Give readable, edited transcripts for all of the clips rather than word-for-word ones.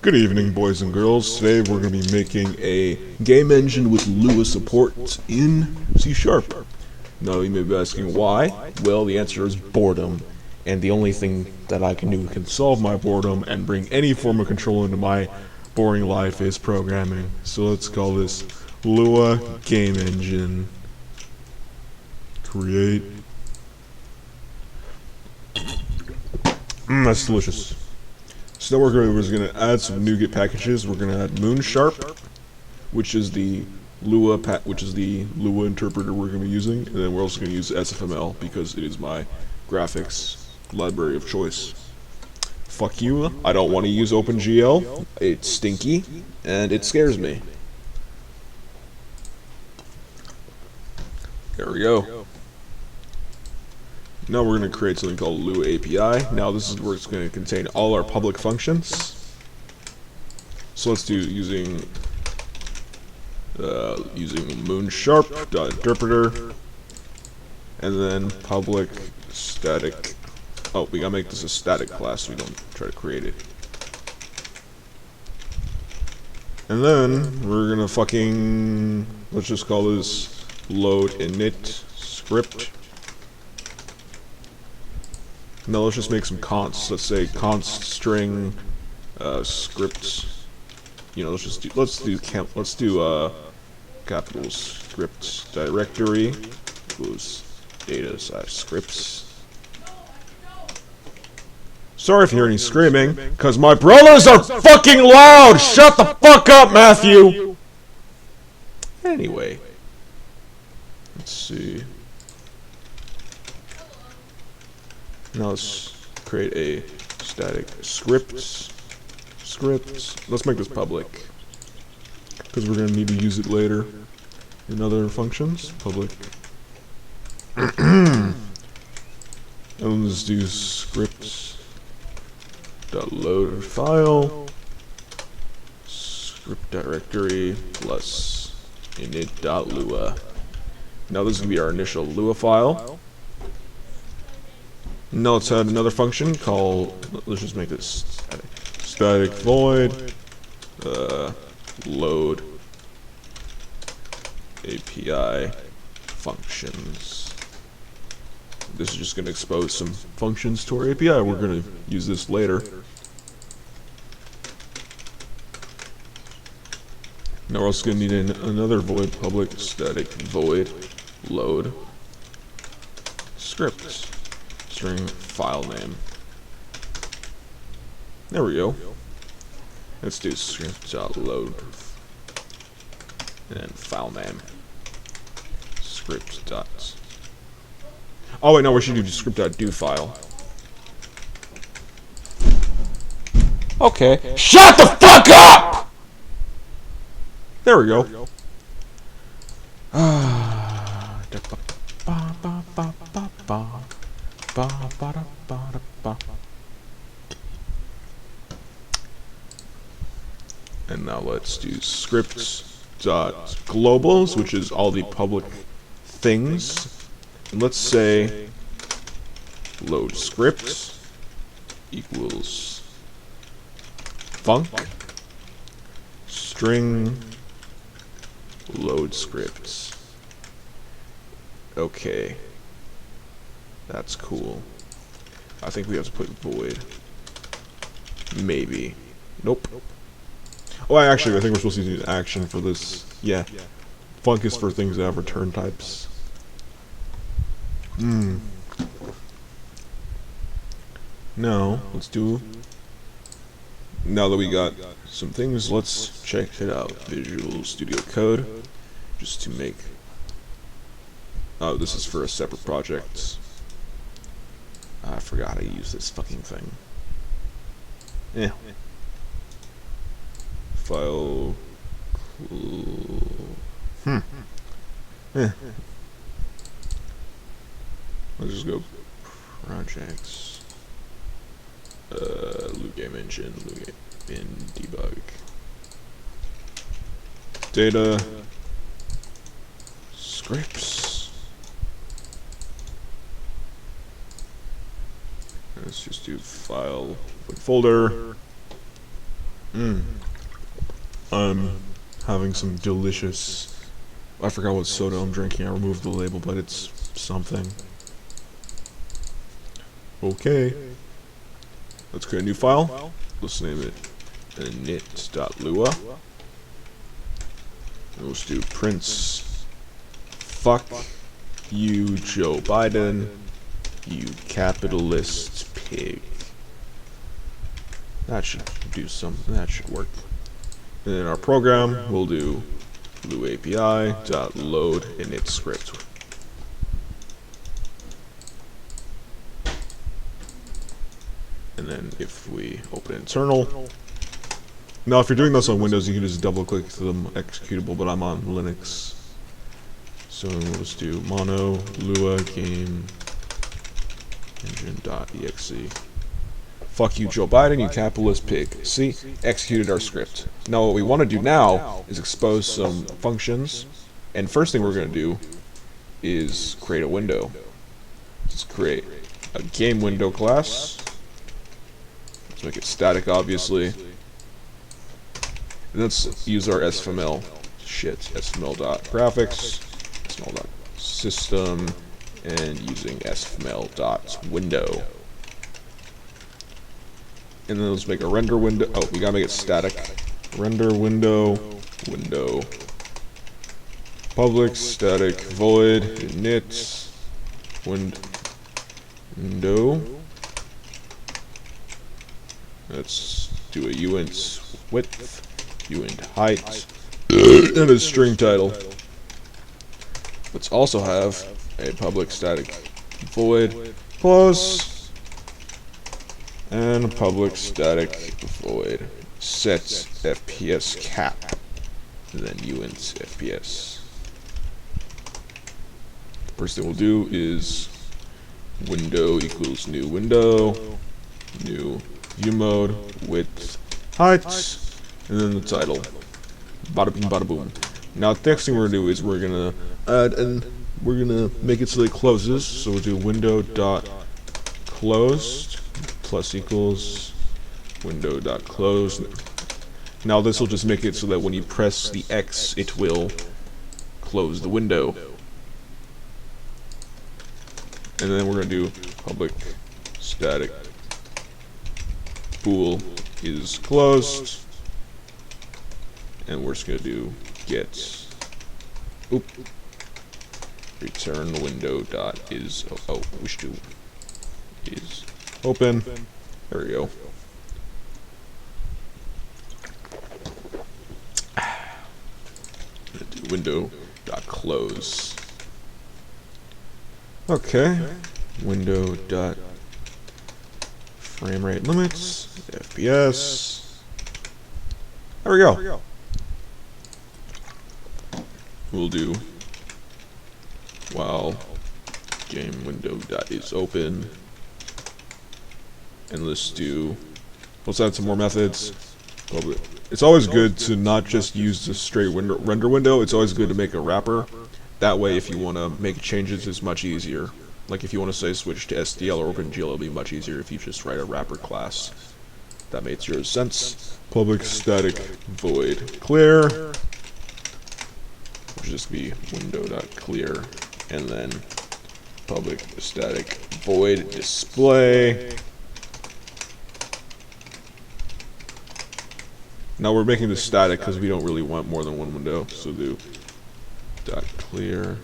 Good evening, boys and girls. Today we're going to be making a game engine with Lua support in C#. Now you may be asking why. Well, the answer is boredom. And the only thing that I can do that can solve my boredom and bring any form of control into my boring life is programming. So let's call this Lua Game Engine. Create. That's delicious. So now we're going to add some NuGet packages. We're going to add Moonsharp, which is the Lua interpreter we're going to be using, and then we're also going to use SFML because it is my graphics library of choice. Fuck you! I don't want to use OpenGL. It's stinky and it scares me. There we go. Now we're going to create something called Lua API. Now this is where it's going to contain all our public functions. So let's do using Moonsharp.interpreter, and then public static. Oh, we gotta make this a static class so we don't try to create it. And then we're gonna let's just call this load init script. Now let's just make some consts. Let's say const string script. You know, let's do capital script directory equals data/scripts. Sorry if you hear any screaming, cause my brothers are fucking loud. Shut the fuck up, Matthew. Anyway, let's see. Now let's create a static script. Let's make this public, because we're going to need to use it later in other functions. Public. And let's do script.load file, script directory plus init.lua. Now this is going to be our initial Lua file. Now let's add another function called, let's just make this static void load API functions. This is just going to expose some functions to our API. We're going to use this later. Now we're also going to need another void, public static void load script string file name. There we go. Let's do script.load and then file name. Script dot. Oh wait, no, we should do script.do file. Okay. Shut the fuck up! There we go. And now let's do scripts.globals, which is all the public things. And let's say load script equals func string load scripts. Okay. That's cool. I think we have to put void. Maybe. Nope. Oh, actually, I think we're supposed to use action for this. Yeah. Func is for things that have return types. Now, let's do... Now that we got some things, let's check it out. Visual Studio Code. Just to make... Oh, this is for a separate project. I forgot how to use this fucking thing. File. Let's just go projects. Lua Game Engine, Lua in debug. Data. Scripts. Let's just do file, folder, I'm having some delicious, I forgot what soda I'm drinking, I removed the label, but it's something. Okay. Let's create a new file. Let's name it init.lua. And let's do prints. Fuck you, Joe Biden, you capitalist pig. That should do something. That should work. And in our program, we'll do Lua API.load init script. And then if we open internal, now if you're doing this on Windows, you can just double click to the executable, but I'm on Linux. So we'll just do mono Lua game engine.exe. Fuck you, Joe Biden, you capitalist pig. See? Executed our script. Now what we want to do now is expose some functions. And first thing we're going to do is create a window. Let's create a game window class. Let's make it static, obviously. And let's use our SFML shit. SFML.graphics, SFML.system, and using SFML.window. And then let's make a render window. Oh, we gotta make it static. Render window, window, public static void init window. Let's do a uint width, uint height, and a string title. Let's also have a public static void plus. And public static void set FPS cap, and then uint FPS. The first thing we'll do is window equals new window, new view mode, width, height, and then the title. Bada bing, bada boom. Now the next thing we're gonna do is we're gonna add and we're gonna make it so it closes. So we'll do window dot closed plus equals window.close. Now this will just make it so that when you press the X, it will close the window. And then we're going to do public static bool is closed. And we're just going to do get return window dot is we should do is open. There we go. Do window.close. Okay. Window.frame rate limits, FPS. There we go. We'll do while game window.is open. And let's add some more methods. It's always good to not just use the straight render window, it's always good to make a wrapper. That way if you want to make changes, it's much easier. Like if you want to say switch to SDL or OpenGL, it'll be much easier if you just write a wrapper class. That makes your sense. Public static void clear, which will just be window.clear, and then public static void display. Now we're making this static because we don't really want more than one window. So do dot clear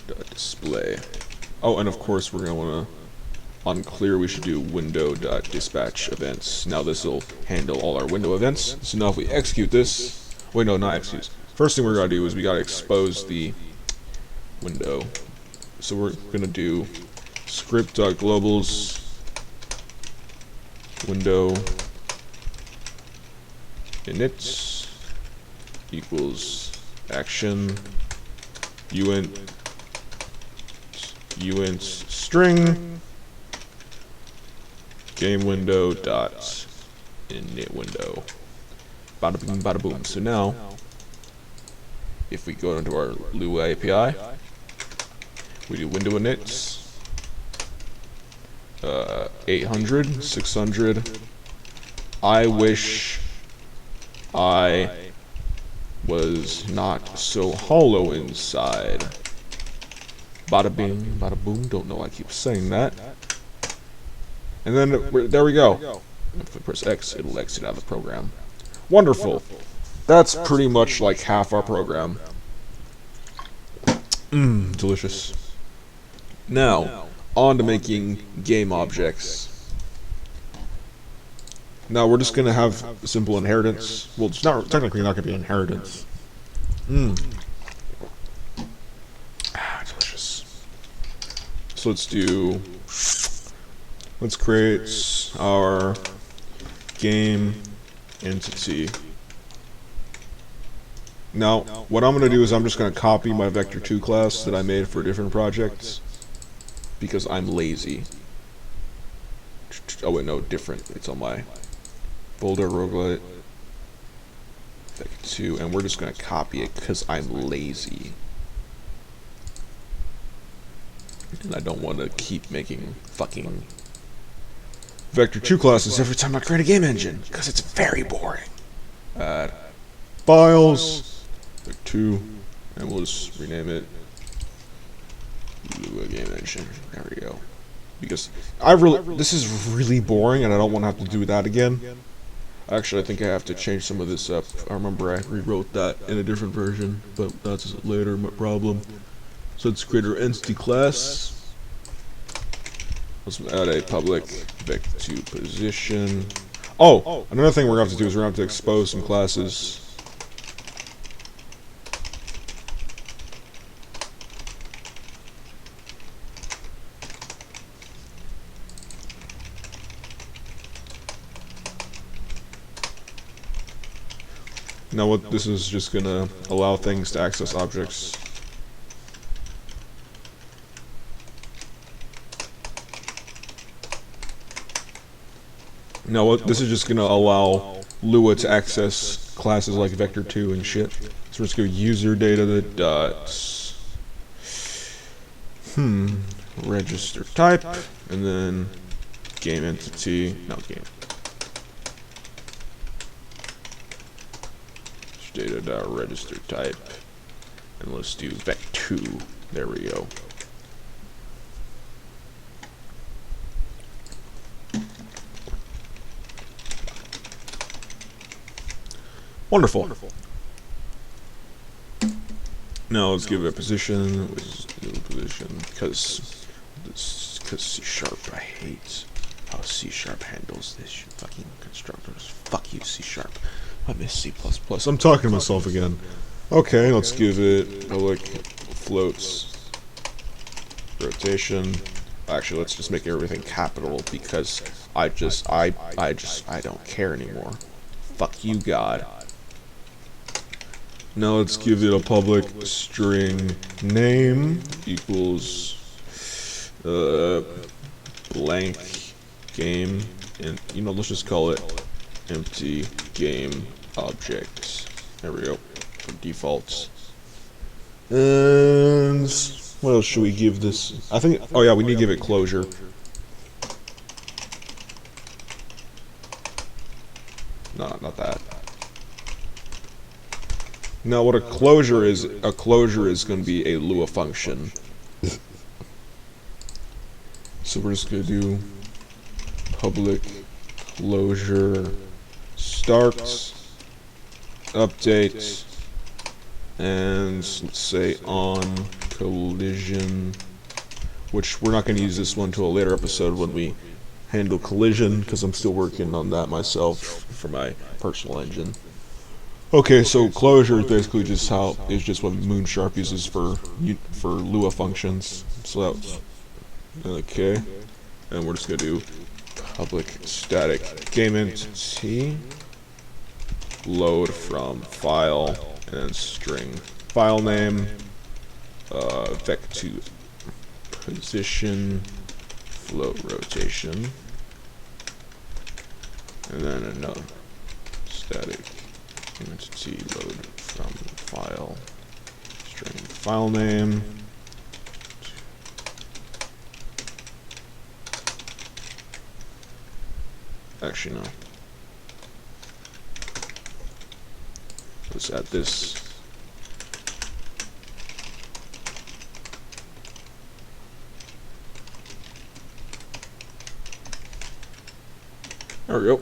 dot display. Oh, and of course we're gonna want to on clear we should do window dot dispatch events. Now this will handle all our window events. So now if we execute this, wait no, not execute. First thing we're gonna do is we gotta expose the window. So we're gonna do script.globals window init equals action uint string game window dot init window. Bada boom, bada boom. So now if we go into our Lua API, we do window inits 800, 600, I wish I was not so hollow inside. Bada bing, bada boom. Don't know why I keep saying that. And then there we go. If I press X, it'll exit out of the program. Wonderful. That's pretty much like half our program. Delicious. Now, on to making game objects. Now we're just gonna have simple inheritance. Well, it's not technically not gonna be inheritance. Delicious. So let's create our game entity. Now, what I'm gonna do is I'm just gonna copy my vector2 class that I made for different projects because I'm lazy. Oh wait, no, different. It's on my folder, roguelite, vector2, and we're just gonna copy it because I'm lazy. And I don't want to keep making fucking vector2 classes every time I create a game engine because it's very boring. Add files, vector2, and we'll just rename it Lua Game Engine. There we go. Because this is really boring, and I don't want to have to do that again. Actually, I think I have to change some of this up. I remember I rewrote that in a different version, but that's later my problem. So let's create our entity class. Let's add a public vec2 position. Oh, another thing we're going to have to do is we're going to have to expose some classes. Now what this is just going to allow things to access objects. Now what this is just going to allow Lua to access classes like vector2 and shit. So we're just going to user data that dots register type, and then game entity, no game. Data.register type, and let's do vec2. There we go. Wonderful. Now let's give it a position. Because C#. I hate how C# handles this fucking constructors. Fuck you, C#. I miss C++. I'm talking to myself again. Okay, let's give it public floats rotation. Actually, let's just make everything capital because I don't care anymore. Fuck you, God. Now let's give it a public string name equals blank game, and let's just call it empty game object. There we go, for defaults. And what else should we give this? I think, oh yeah, we need to give it closure. No, not that. Now what a closure is going to be a Lua function. So we're just going to do public closure starts, update, and let's say on collision, which we're not going to use this one until a later episode when we handle collision, because I'm still working on that myself for my personal engine. Okay, so closure is basically just what Moonsharp uses for Lua functions. So that's okay, and we're just gonna do public static game entity load from file and string file name vec2 position float rotation, and then another static entity load from file string file name actually no Let's add this. There we go.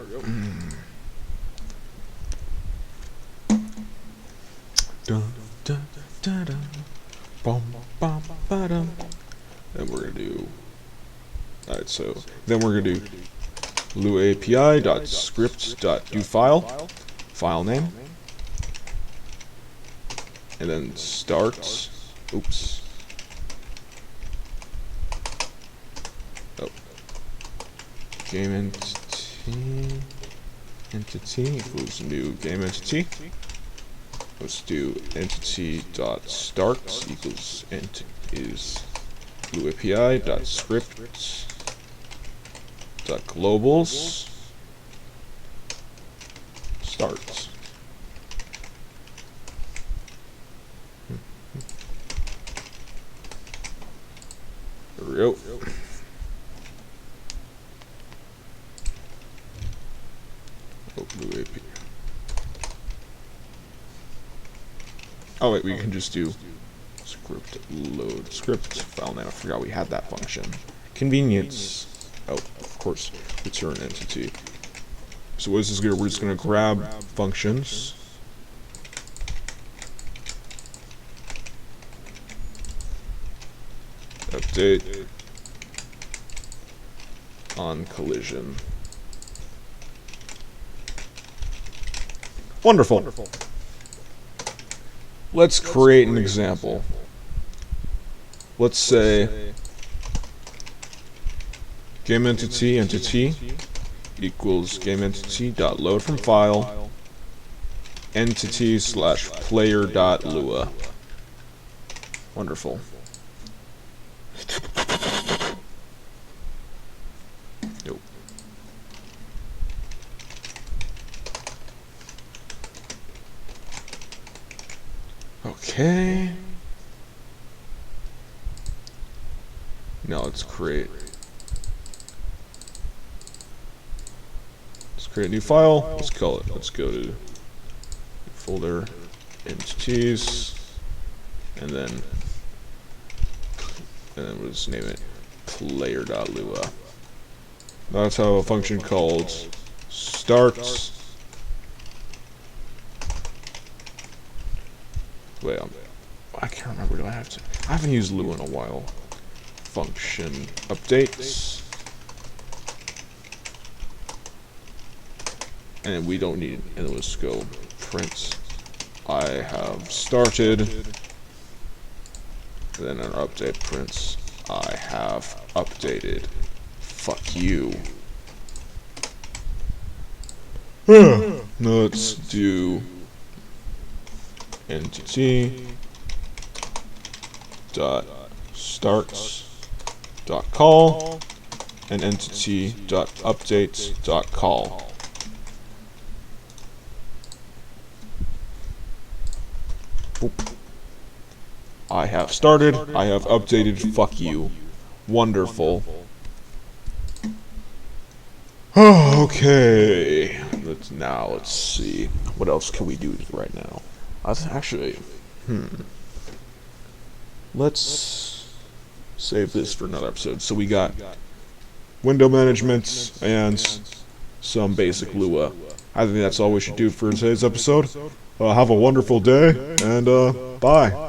Dun, dun, dun, dun. Bum, bum, ba-dum. Then we're gonna do. Alright, so then we're gonna do Lua API.script.doFile, file name, and then start. Oops. Oh. Game entity equals new game entity. Let's do entity.start equals is Lua API.script.globals start. There we go. Lua API. Oh wait, we can just do script load script file name. I forgot we had that function. Convenience. Oh, of course, return entity. So what is this gonna? We're just gonna grab functions. Update on collision. Wonderful. Let's create an example. Let's say game entity equals game entity dot load from file entity slash player dot Lua. Wonderful. Nope. Okay. Now let's create a new file. Let's call it. Let's go to folder entities, and then we'll just name it player.lua. That's how a function called start. Wait, I can't remember. Do I have to? I haven't used Lua in a while. Function updates, and we don't need. And then let's go print. I have started. And then an update prints. I have updated. Fuck you. Let's do entity dot starts dot call and entity dot updates dot call. Boop. I have started. I have updated. Fuck you. Wonderful. Okay. Let's see. What else can we do right now? Actually, let's save this for another episode. So we got window management and some basic Lua. I think that's all we should do for today's episode. Have a wonderful day, and bye.